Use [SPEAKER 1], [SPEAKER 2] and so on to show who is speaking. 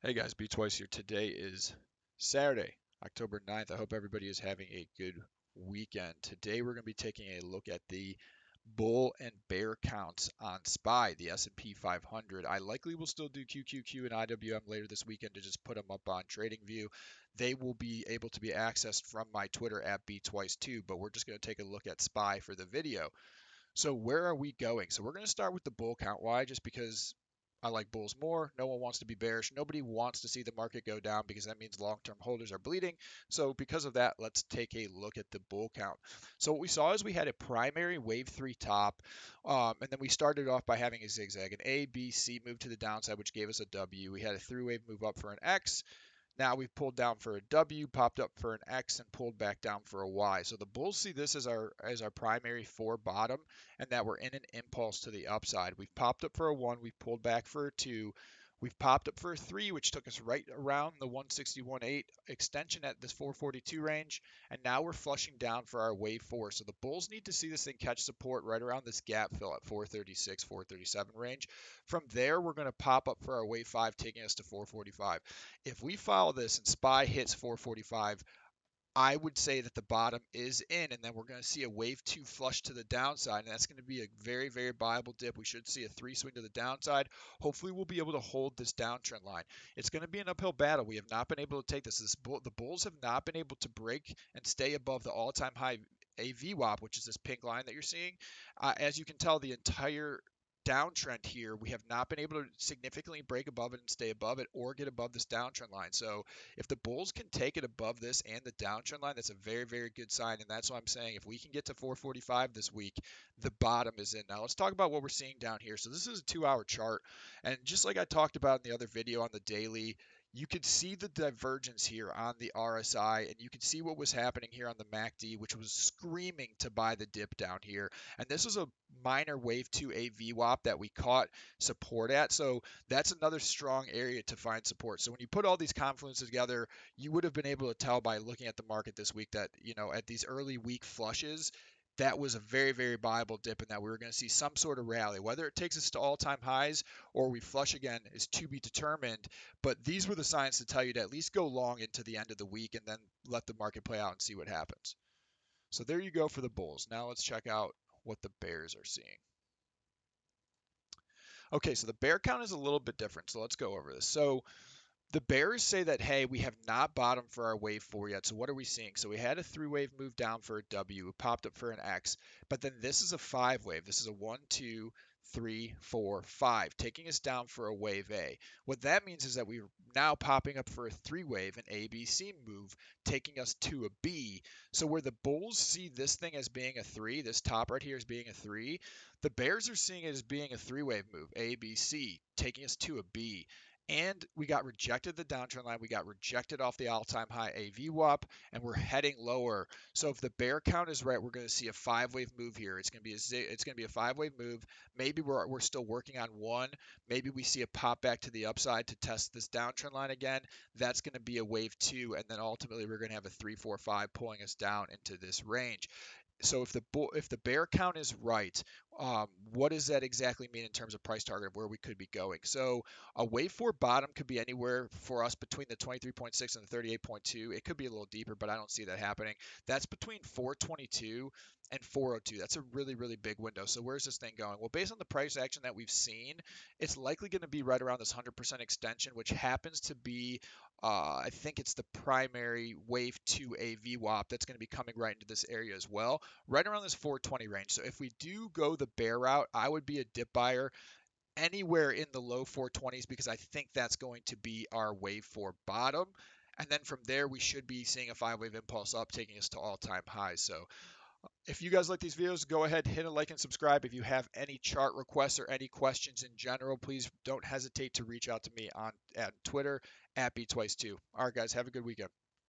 [SPEAKER 1] Hey guys, B Twice here. Today is Saturday, October 9th. I hope everybody is having a good weekend. Today we're going to be taking a look at the bull and bear counts on SPY, the S&P 500. I likely will still do QQQ and IWM later this weekend to just put them up on TradingView. They will be able to be accessed from my Twitter at B Twice too, but we're just going to take a look at SPY for the video. So where are we going? So we're going to start with the bull count. Why? Just because I like bulls more. No one wants to be bearish. Nobody wants to see the market go down because that means long-term holders are bleeding. So because of that, let's take a look at the bull count. So what we saw is we had a primary wave 3 top, and then we started off by having a zigzag, an A, B, C move to the downside, which gave us a W. We had a three-wave move up for an X. Now we've pulled down for a W, popped up for an X, and pulled back down for a Y. So the bulls see this as our primary four bottom, and that we're in an impulse to the upside. We've popped up for a 1, we've pulled back for a 2, we've popped up for a 3, which took us right around the 161.8 extension at this 442 range, and now we're flushing down for our wave 4. So the bulls need to see this thing catch support right around this gap fill at 436, 437 range. From there, we're going to pop up for our wave 5, taking us to 445. If we follow this and SPY hits 445, I would say that the bottom is in, and then we're going to see a wave 2 flush to the downside, and that's going to be a very, very viable dip. We should see a 3 swing to the downside. Hopefully, we'll be able to hold this downtrend line. It's going to be an uphill battle. We have not been able to take this. The bulls have not been able to break and stay above the all-time high AVWAP, which is this pink line that you're seeing. As you can tell, the entire downtrend here, we have not been able to significantly break above it and stay above it or get above this downtrend line. So if the bulls can take it above this and the downtrend line, that's a very, very good sign. And that's what I'm saying. If we can get to 445 this week, the bottom is in. Now let's talk about what we're seeing down here. So this is a 2-hour chart. And just like I talked about in the other video on the daily, you could see the divergence here on the RSI, and you could see what was happening here on the MACD, which was screaming to buy the dip down here. And this was a minor wave 2 AVWAP that we caught support at. So that's another strong area to find support. So when you put all these confluences together, you would have been able to tell by looking at the market this week that, at these early week flushes, that was a very, very viable dip and that we were going to see some sort of rally. Whether it takes us to all-time highs or we flush again is to be determined. But these were the signs to tell you to at least go long into the end of the week and then let the market play out and see what happens. So there you go for the bulls. Now let's check out what the bears are seeing. Okay, so the bear count is a little bit different. So let's go over this. So the bears say that, hey, we have not bottomed for our wave 4 yet. So what are we seeing? So we had a 3-wave move down for a W, popped up for an X, but then this is a 5-wave. This is a 1, 2, 3, 4, 5, taking us down for a wave A. What that means is that we're now popping up for a 3-wave, an ABC move, taking us to a B. So where the bulls see this thing as being a 3, this top right here as being a 3, the bears are seeing it as being a 3-wave move, ABC, taking us to a B. And we got rejected the downtrend line. We got rejected off the all-time high AVWAP, and we're heading lower. So if the bear count is right, we're going to see a 5-wave move here. It's going to be a 5-wave move. Maybe we're still working on 1. Maybe we see a pop back to the upside to test this downtrend line again. That's going to be a wave 2, and then ultimately we're going to have a 3, 4, 5 pulling us down into this range. So if the bear count is right, what does that exactly mean in terms of price target of where we could be going? So a wave 4 bottom could be anywhere for us between the 23.6 and the 38.2. It could be a little deeper, but I don't see that happening. That's between 422 and 402. That's a really, really big window. So where's this thing going? Well, based on the price action that we've seen, it's likely going to be right around this 100% extension, which happens to be I think it's the primary wave 2 AVWAP that's going to be coming right into this area as well, right around this 420 range. So if we do go the bear route, I would be a dip buyer anywhere in the low 420s because I think that's going to be our wave 4 bottom. And then from there, we should be seeing a 5-wave impulse up, taking us to all-time highs. So if you guys like these videos, go ahead, hit a like and subscribe. If you have any chart requests or any questions in general, please don't hesitate to reach out to me at Twitter at B Twice2. All right, guys, have a good weekend.